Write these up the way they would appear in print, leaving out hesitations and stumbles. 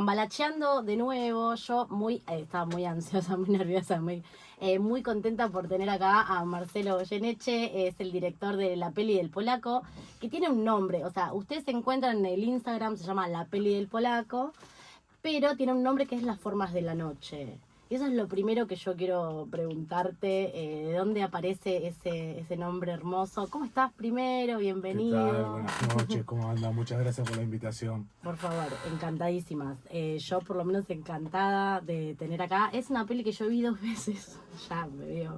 cambalacheando de nuevo. Yo estaba muy ansiosa, muy nerviosa, muy contenta por tener acá a Marcelo Goyeneche, es el director de La Peli del Polaco, que tiene un nombre, o sea, ustedes se encuentran en el Instagram, se llama La Peli del Polaco, pero tiene un nombre que es Las Formas de la Noche. Y eso es lo primero que yo quiero preguntarte, ¿de dónde aparece ese nombre hermoso? ¿Cómo estás primero? ¿Qué Bienvenido. tal? Buenas noches, ¿cómo anda? Muchas gracias por la invitación. Por favor, encantadísimas. Yo por lo menos encantada de tener acá. Es una peli que yo vi 2 veces, ya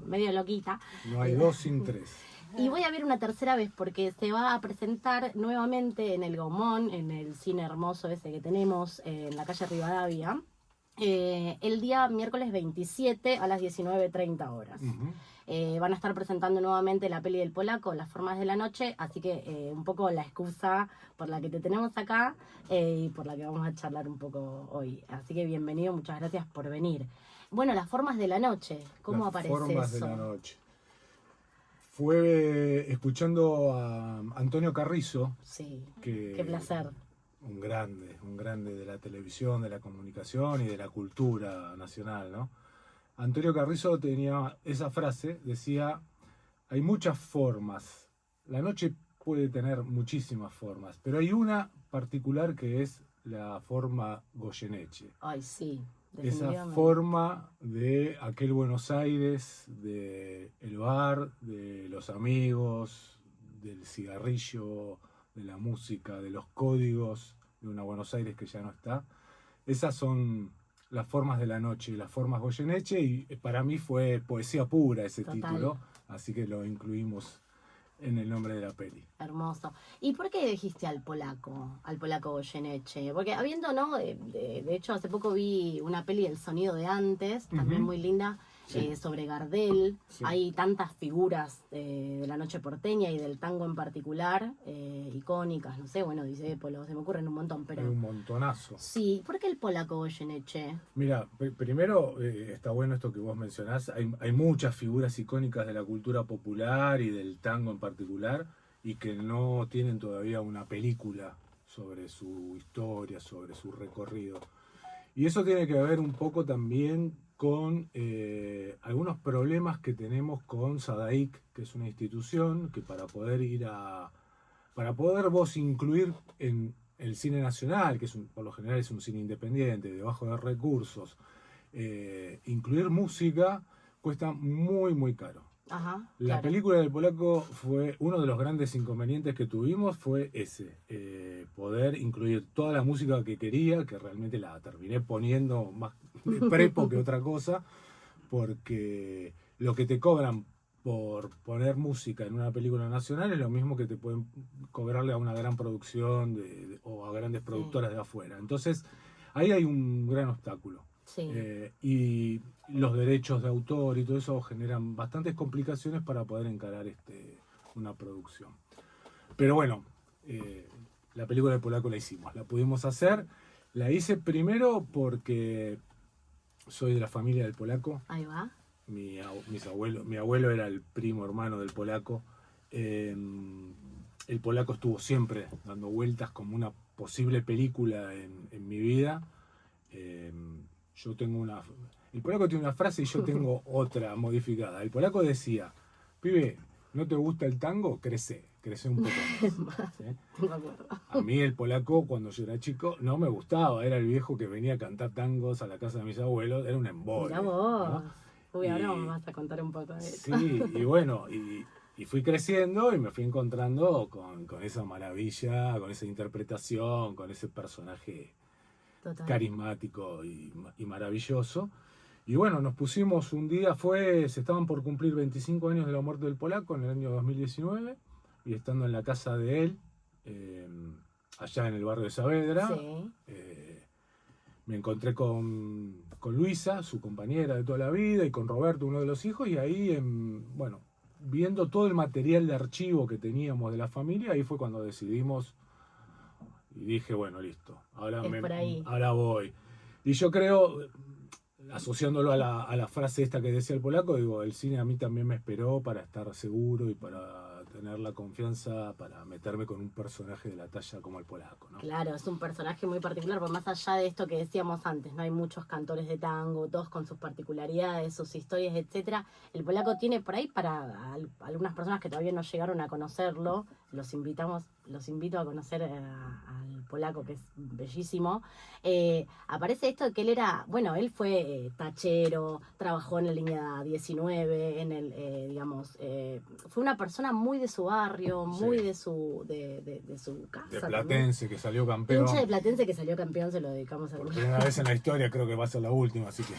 medio loquita. No hay dos sin tres. Y voy a ver una tercera vez porque se va a presentar nuevamente en el Gaumont, en el cine hermoso ese que tenemos en la calle Rivadavia, el día miércoles 27 a las 19:30 horas. Van a estar presentando nuevamente La Peli del Polaco, Las Formas de la Noche, así que un poco la excusa por la que te tenemos acá y por la que vamos a charlar un poco hoy. Así que bienvenido, muchas gracias por venir. Bueno, Las Formas de la Noche, ¿cómo aparece eso? Las Formas de la Noche. Fue escuchando a Antonio Carrizo. Sí, qué placer. Un grande de la televisión, de la comunicación y de la cultura nacional, ¿no? Antonio Carrizo tenía esa frase, decía, hay muchas formas, la noche puede tener muchísimas formas, pero hay una particular que es la forma Goyeneche. Ay, sí, esa forma de aquel Buenos Aires, de el bar, de los amigos, del cigarrillo, de la música, de los códigos de una Buenos Aires que ya no está. Esas son las formas de la noche, las formas Goyeneche, y para mí fue poesía pura ese título, así que lo incluimos en el nombre de la peli. Hermoso. ¿Y por qué elegiste al polaco Goyeneche? Porque habiendo, ¿no? De hecho, hace poco vi una peli El Sonido de Antes, también muy linda, sí, sobre Gardel. Sí. Hay tantas figuras de la noche porteña y del tango en particular, icónicas, no sé, bueno, Discépolo, se me ocurren un montón, pero... Hay un montonazo. Sí, ¿por qué el polaco Goyeneche? Mira, primero está bueno esto que vos mencionás, hay muchas figuras icónicas de la cultura popular y del tango en particular, y que no tienen todavía una película sobre su historia, sobre su recorrido. Y eso tiene que ver un poco también con algunos problemas que tenemos con SADAIC, que es una institución que para poder vos incluir en el cine nacional, que por lo general es un cine independiente, de bajos recursos, incluir música cuesta muy caro. Ajá, la película del polaco fue uno de los grandes inconvenientes que tuvimos, fue ese, poder incluir toda la música que quería, que realmente la terminé poniendo más de prepo que otra cosa, porque lo que te cobran por poner música en una película nacional es lo mismo que te pueden cobrarle a una gran producción o a grandes productoras de afuera. Entonces ahí hay un gran obstáculo. Sí. Y los derechos de autor y todo eso generan bastantes complicaciones para poder encarar una producción. Pero bueno, la película del polaco la hicimos, la pudimos hacer. La hice primero porque soy de la familia del polaco. Ahí va. Mi abuelo era el primo hermano del polaco. El polaco estuvo siempre dando vueltas como una posible película en mi vida. Yo tengo el polaco tiene una frase y yo tengo otra modificada. El polaco decía, pibe, ¿no te gusta el tango? Crece un poco más. ¿Sí? A mí el polaco, cuando yo era chico, no me gustaba. Era el viejo que venía a cantar tangos a la casa de mis abuelos. Era un embole. Mirá vos. ¿No? Uy, ahora me vas a contar un poco de eso. Sí, y bueno, y fui creciendo y me fui encontrando con esa maravilla, con esa interpretación, con ese personaje carismático y maravilloso. Y bueno, nos pusimos un día, se estaban por cumplir 25 años de la muerte del polaco en el año 2019, y estando en la casa de él, allá en el barrio de Saavedra, sí, me encontré con Luisa, su compañera de toda la vida, y con Roberto, uno de los hijos, y ahí, bueno, viendo todo el material de archivo que teníamos de la familia, ahí fue cuando decidimos. Y dije, bueno, listo, ahora voy. Y yo creo, asociándolo a la frase esta que decía el polaco, digo, el cine a mí también me esperó para estar seguro y para tener la confianza para meterme con un personaje de la talla como el polaco, ¿no? Claro, es un personaje muy particular, porque más allá de esto que decíamos antes, no hay muchos cantores de tango, todos con sus particularidades, sus historias, etcétera. El polaco tiene por ahí para algunas personas que todavía no llegaron a conocerlo, los invito a conocer al polaco, que es bellísimo. Aparece esto de que él fue tachero, trabajó en la línea 19, fue una persona muy de su barrio, muy de su casa. De Platense, que salió campeón. Hincha de Platense que salió campeón, se lo dedicamos a por primera vez en la historia, creo que va a ser la última, así que...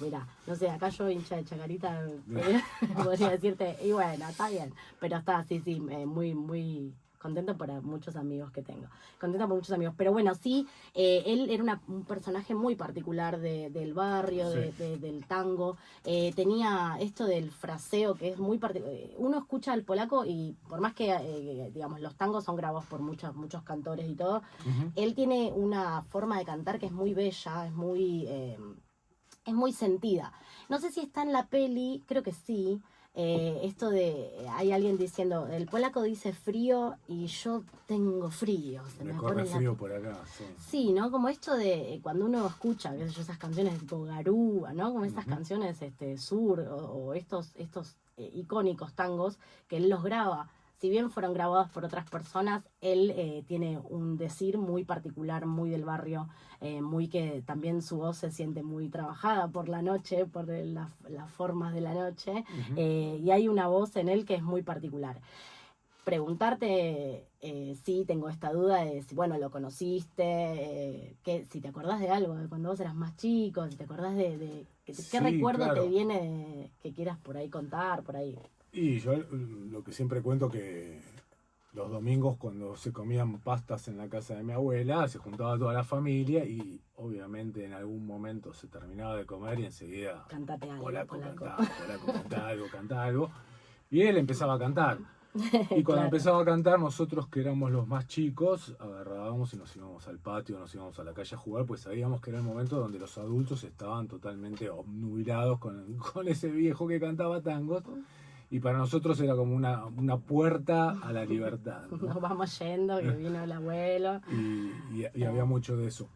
Mira, no sé, acá yo hincha de Chacarita, podría decirte, y bueno, está bien, pero está, sí, muy, muy contento por muchos amigos que tengo, contenta por muchos amigos, pero bueno, sí, él era un personaje muy particular del barrio, del tango, tenía esto del fraseo que es muy particular, uno escucha al polaco y por más que, digamos, los tangos son grabados por muchos cantores y todo, él tiene una forma de cantar que es muy bella, es muy sentida. No sé si está en la peli, creo que sí. Hay alguien diciendo, el polaco dice frío y yo tengo frío. Me corre frío por acá, sí. Sí, ¿no? Como esto de cuando uno escucha, qué sé yo, esas canciones tipo Garúa, ¿no? Como esas canciones sur o estos icónicos tangos que él los graba. Si bien fueron grabados por otras personas, él tiene un decir muy particular, muy del barrio, muy que también su voz se siente muy trabajada por la noche, por las formas de la noche, y hay una voz en él que es muy particular. Preguntarte, sí, tengo esta duda de si, bueno, lo conociste, si te acordás de algo, de cuando vos eras más chico, si te acordás qué recuerdo te viene que quieras por ahí contar, por ahí. Y yo lo que siempre cuento que los domingos cuando se comían pastas en la casa de mi abuela, se juntaba toda la familia y obviamente en algún momento se terminaba de comer y enseguida Cantate algo, polaco canta algo. Y él empezaba a cantar. Y cuando empezaba a cantar, nosotros que éramos los más chicos, agarrábamos y nos íbamos al patio, nos íbamos a la calle a jugar, pues sabíamos que era el momento donde los adultos estaban totalmente obnubilados con ese viejo que cantaba tangos. Y para nosotros era como una puerta a la libertad, ¿no? Nos vamos yendo, que vino el abuelo. Y había mucho de eso.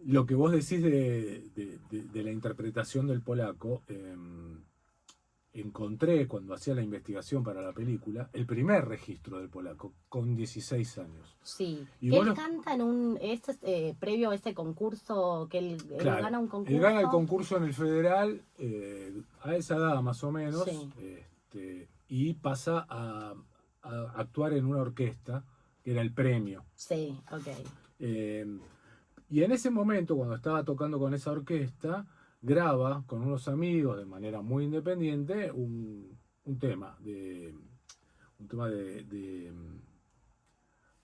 Lo que vos decís de la interpretación del polaco, encontré cuando hacía la investigación para la película el primer registro del polaco con 16 años. Sí, y que él canta previo a ese concurso, que él gana un concurso. Él gana el concurso en el Federal, a esa edad más o menos. Sí. Y pasa a actuar en una orquesta, que era el premio. Sí, ok. Y en ese momento, cuando estaba tocando con esa orquesta, graba con unos amigos de manera muy independiente un tema de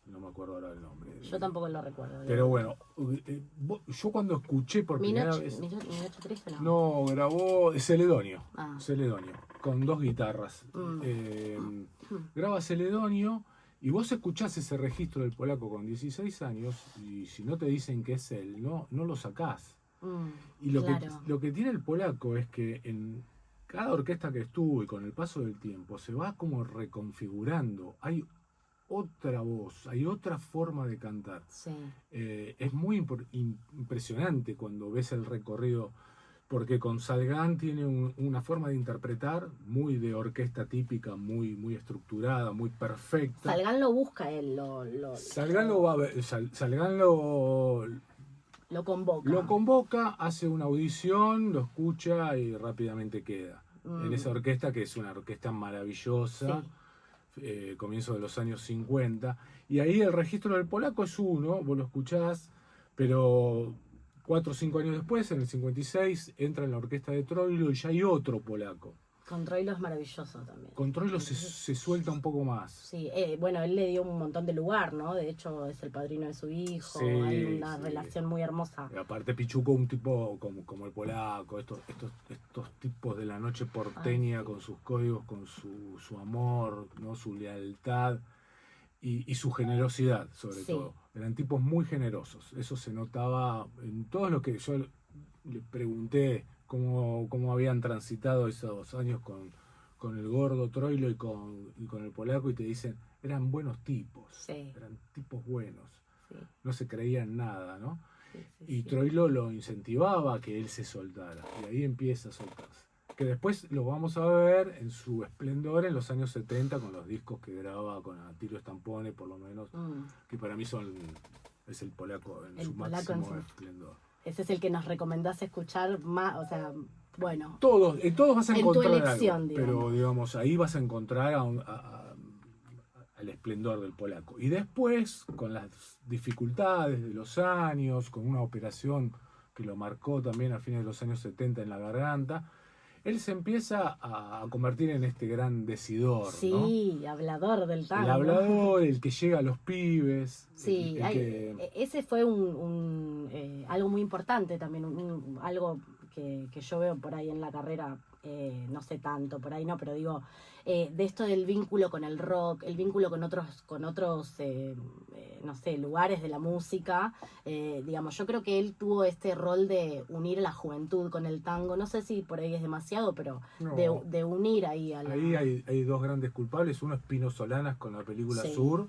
no me acuerdo ahora el nombre. Yo tampoco lo recuerdo. Pero bueno, yo cuando escuché por primera vez... ¿Minucho Triste no? No, grabó Celedonio. Celedonio, con 2 guitarras. Graba Celedonio y vos escuchás ese registro del polaco con 16 años y si no te dicen que es él, no lo sacás. Y lo que tiene el polaco es que en cada orquesta que estuvo y con el paso del tiempo se va como reconfigurando. Hay otra voz, hay otra forma de cantar. Sí. Es muy impresionante cuando ves el recorrido, porque con Salgán tiene una forma de interpretar muy de orquesta típica, muy, muy estructurada, muy perfecta. Salgán lo busca él, Salgán lo convoca. Lo convoca, hace una audición, lo escucha y rápidamente queda. En esa orquesta, que es una orquesta maravillosa. Sí. Comienzo de los años 50, y ahí el registro del polaco es uno, vos lo escuchás, pero 4 o 5 años después, en el 56, entra en la orquesta de Troilo y ya hay otro polaco. Con Troilo es maravilloso también. Con Troilo se suelta un poco más. Sí, bueno, él le dio un montón de lugar, ¿no? De hecho, es el padrino de su hijo, hay una relación muy hermosa. Y aparte Pichuco, un tipo como el polaco, estos tipos de la noche porteña, con sus códigos, con su amor, ¿no? Su lealtad y su generosidad, sobre todo. Eran tipos muy generosos. Eso se notaba en todo lo que yo le pregunté, cómo habían transitado esos años con el gordo Troilo y con el polaco y te dicen, eran buenos tipos, Sí. eran tipos buenos, Sí. no se creían nada, ¿no? Sí, sí, Y sí. Troilo lo incentivaba a que él se soltara, y ahí empieza a soltarse. Que después lo vamos a ver en su esplendor en los años 70 con los discos que graba con Attilio Stampone, por lo menos, que para mí es el polaco en su máximo esplendor. Ese es el que nos recomendás escuchar más, o sea, bueno. Todos vas a en encontrar tu elección, algo, digamos. pero digamos, ahí vas a encontrar al esplendor del polaco. Y después, con las dificultades de los años, con una operación que lo marcó también a fines de los años 70 en la garganta, él se empieza a convertir en este gran decidor, sí, ¿no? hablador del tango. El hablador, el que llega a los pibes. Sí, ese fue algo muy importante también, algo que yo veo por ahí en la carrera, no sé tanto, por ahí no, pero digo, de esto del vínculo con el rock, el vínculo con otros no sé, lugares de la música, digamos, yo creo que él tuvo este rol de unir a la juventud con el tango, no sé si por ahí es demasiado, pero no, de unir ahí a la... Ahí hay dos grandes culpables, uno es Pino Solanas con la película Sur,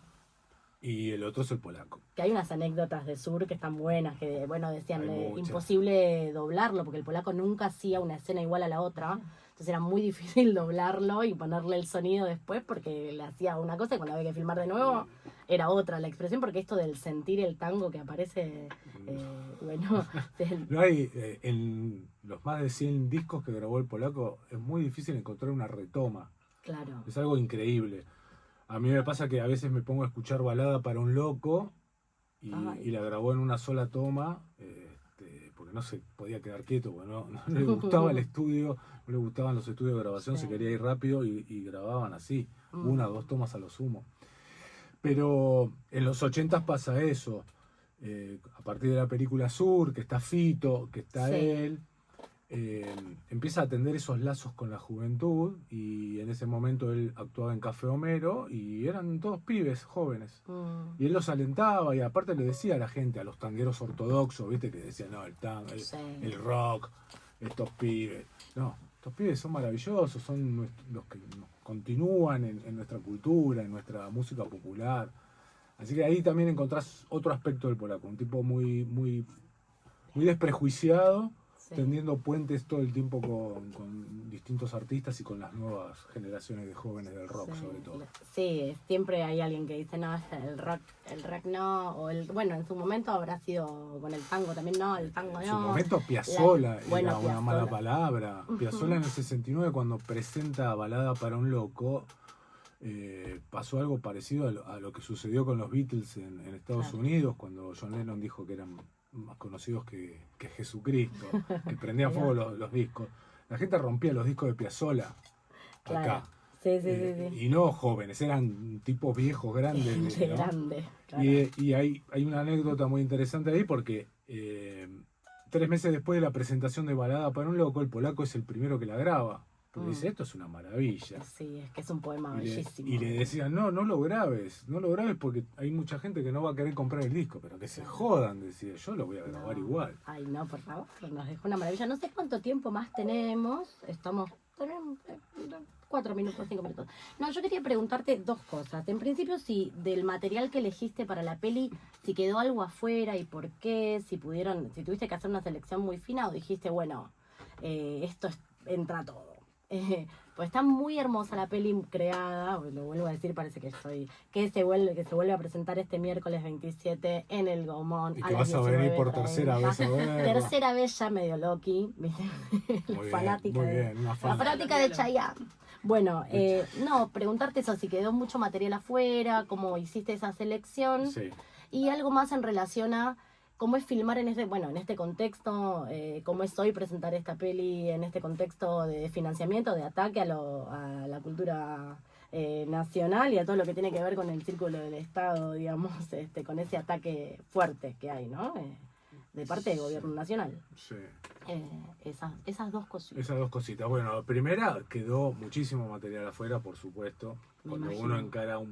y el otro es el polaco. Que hay unas anécdotas de Sur que están buenas, que bueno, decían imposible doblarlo, porque el polaco nunca hacía una escena igual a la otra, entonces era muy difícil doblarlo y ponerle el sonido después, porque le hacía una cosa y cuando había que filmar de nuevo era otra la expresión, porque esto del sentir el tango que aparece, bueno... No hay, en los más de 100 discos que grabó el polaco, es muy difícil encontrar una retoma. Claro. Es algo increíble. A mí me pasa que a veces me pongo a escuchar Balada para un loco y la grabó en una sola toma, porque no se podía quedar quieto, porque no le gustaba el estudio, no le gustaban los estudios de grabación, se quería ir rápido y grababan así, 1 o 2 tomas a lo sumo. Pero en los 80 pasa eso, a partir de la película Sur, que está Fito, que está él, empieza a tender esos lazos con la juventud y en ese momento él actuaba en Café Homero y eran todos pibes jóvenes y él los alentaba y aparte le decía a la gente, a los tangueros ortodoxos, viste, que decían, no, el tango, el rock, estos pibes, no, estos pibes son maravillosos, son los que nos continúan en nuestra cultura, en nuestra música popular. Así que ahí también encontrás otro aspecto del polaco, un tipo muy, muy, muy desprejuiciado, tendiendo puentes todo el tiempo con distintos artistas y con las nuevas generaciones de jóvenes del rock, sobre todo. Sí, siempre hay alguien que dice, no, el rock no, o bueno, en su momento habrá sido con el tango también, no, el tango no. En su momento Piazzolla era una mala palabra. Piazzolla en el 69, cuando presenta Balada para un loco, pasó algo parecido a lo que sucedió con los Beatles en Estados Unidos, cuando John Lennon dijo que eran más conocidos que Jesucristo, que prendían fuego los discos. La gente rompía los discos de Piazzolla acá. Sí. Y no jóvenes, eran tipos viejos, grandes. ¿no? Grande, claro. Y hay una anécdota muy interesante ahí porque 3 meses después de la presentación de Balada para un loco, el polaco es el primero que la graba. Porque dice, esto es una maravilla. Sí, es que es un poema bellísimo. Y le decían, no lo grabes porque hay mucha gente que no va a querer comprar el disco, pero que se jodan, decía, yo lo voy a grabar igual. Ay, no, por favor, nos dejó una maravilla. No sé cuánto tiempo más tenemos, tenemos 4 minutos, 5 minutos. No, yo quería preguntarte 2 cosas. En principio, si del material que elegiste para la peli, si quedó algo afuera y por qué, si tuviste que hacer una selección muy fina o dijiste, bueno, esto entra todo. Pues está muy hermosa la peli creada, lo vuelvo a decir, parece que se vuelve a presentar este miércoles 27 en el Gaumont. Y que vas a venir por tercera vez a ver. Tercera vez ya medio Loki, ¿viste? Fanática de Chayanne. Bueno, no, preguntarte eso, si quedó mucho material afuera, cómo hiciste esa selección, y algo más en relación a cómo es filmar en este contexto, cómo es hoy presentar esta peli en este contexto de financiamiento, de ataque a la cultura nacional y a todo lo que tiene que ver con el círculo del Estado, digamos, con ese ataque fuerte que hay, ¿no? De parte del gobierno nacional. Sí. Esas 2 cositas. Esas 2 cositas. Bueno, la primera, quedó muchísimo material afuera, por supuesto. Cuando uno encara un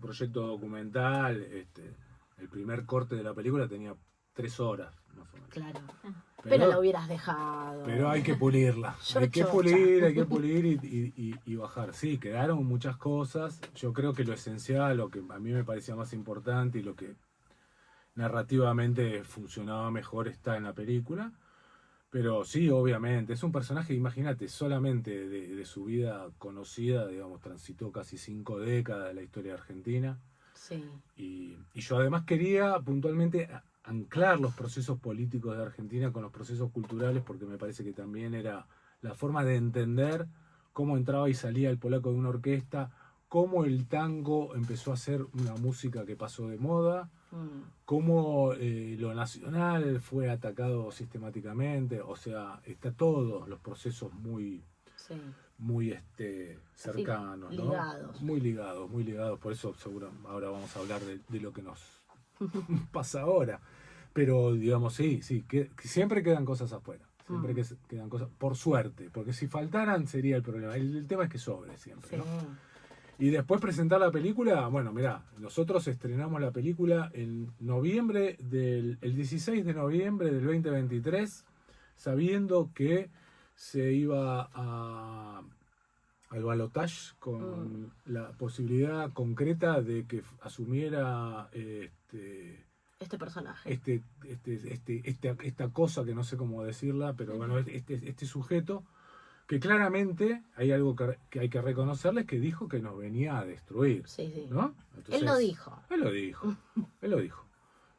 proyecto documental, el primer corte de la película tenía 3 horas, más o menos. Claro. Pero la hubieras dejado. Pero hay que pulirla. Hay que pulir y bajar. Sí, quedaron muchas cosas. Yo creo que lo esencial, lo que a mí me parecía más importante y lo que narrativamente funcionaba mejor está en la película. Pero sí, obviamente, es un personaje, imagínate, solamente de su vida conocida, digamos, transitó casi 5 décadas de la historia argentina. Sí. Y yo además quería puntualmente anclar los procesos políticos de Argentina con los procesos culturales, porque me parece que también era la forma de entender cómo entraba y salía el polaco de una orquesta, cómo el tango empezó a ser una música que pasó de moda, cómo lo nacional fue atacado sistemáticamente, o sea, está todos los procesos muy cercanos, ¿no? Ligados. Muy ligados, por eso seguro ahora vamos a hablar de lo que nos pasa ahora. Pero digamos, sí, que siempre quedan cosas afuera, siempre quedan cosas, por suerte, porque si faltaran sería el problema. El tema es que sobre siempre, ¿no? Y después presentar la película, bueno, mirá, nosotros estrenamos la película en noviembre el 16 de noviembre del 2023, sabiendo que se iba al balotaje con la posibilidad concreta de que asumiera este personaje. Esta cosa que no sé cómo decirla, pero bueno, este sujeto que claramente hay algo que hay que reconocerles, que dijo que nos venía a destruir. Sí, sí. ¿No? Entonces, él lo dijo. Él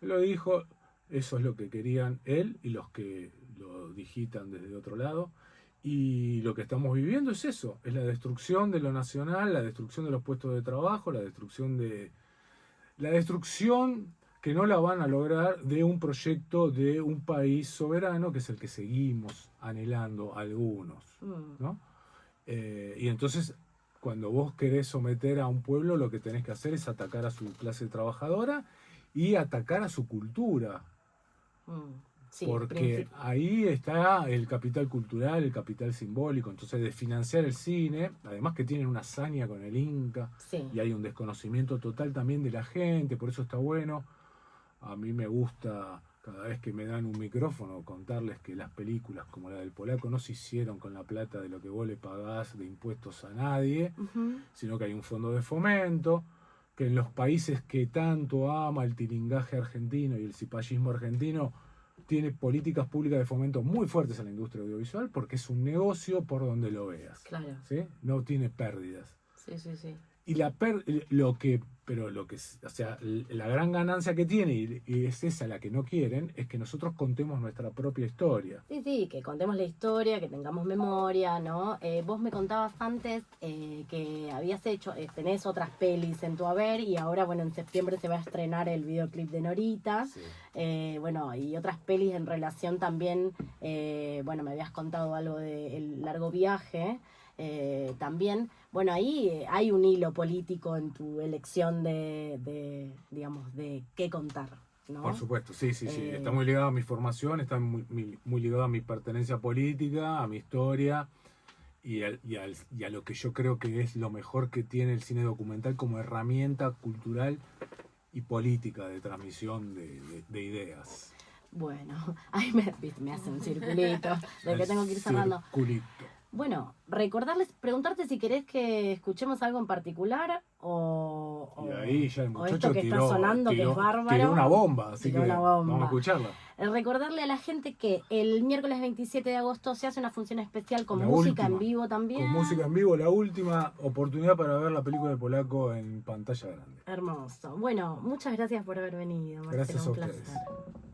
lo dijo. Eso es lo que querían él y los que lo digitan desde otro lado. Y lo que estamos viviendo es eso, es la destrucción de lo nacional, la destrucción de los puestos de trabajo, la destrucción que no la van a lograr de un proyecto de un país soberano, que es el que seguimos anhelando algunos, ¿no? Y entonces, cuando vos querés someter a un pueblo, lo que tenés que hacer es atacar a su clase trabajadora y atacar a su cultura. Sí, porque ahí está el capital cultural, el capital simbólico. Entonces, de financiar el cine, además que tienen una hazaña con el Inca, y hay un desconocimiento total también de la gente, por eso está bueno. A mí me gusta, cada vez que me dan un micrófono, contarles que las películas como la del polaco no se hicieron con la plata de lo que vos le pagás de impuestos a nadie, sino que hay un fondo de fomento, que en los países que tanto ama el tilingaje argentino y el cipallismo argentino, tiene políticas públicas de fomento muy fuertes en la industria audiovisual, porque es un negocio por donde lo veas. Claro. ¿Sí? No tiene pérdidas. Sí. Y la gran ganancia que tiene, y es esa la que no quieren, es que nosotros contemos nuestra propia historia. Sí, que contemos la historia, que tengamos memoria, ¿no? Vos me contabas antes que habías tenés otras pelis en tu haber, y ahora, bueno, en septiembre se va a estrenar el videoclip de Norita. Sí. Bueno, y otras pelis en relación también, bueno, me habías contado algo de El largo viaje. También, bueno, ahí hay un hilo político en tu elección de qué contar, ¿no? Por supuesto, sí. Está muy ligado a mi formación, está muy ligado a mi pertenencia política, a mi historia y a lo que yo creo que es lo mejor que tiene el cine documental como herramienta cultural y política de transmisión de ideas. Bueno, ahí me hacen circulito, de que tengo que ir cerrando. Circulito. Bueno, preguntarte si querés que escuchemos algo en particular y ahí ya el muchacho esto que está sonando, que es bárbaro. Tiró una bomba, así que vamos a escucharla. Recordarle a la gente que el miércoles 27 de agosto se hace una función especial con música en vivo también. Con música en vivo, la última oportunidad para ver la película de polaco en pantalla grande. Hermoso. Bueno, muchas gracias por haber venido, Marcelo. Gracias a un ustedes. placer.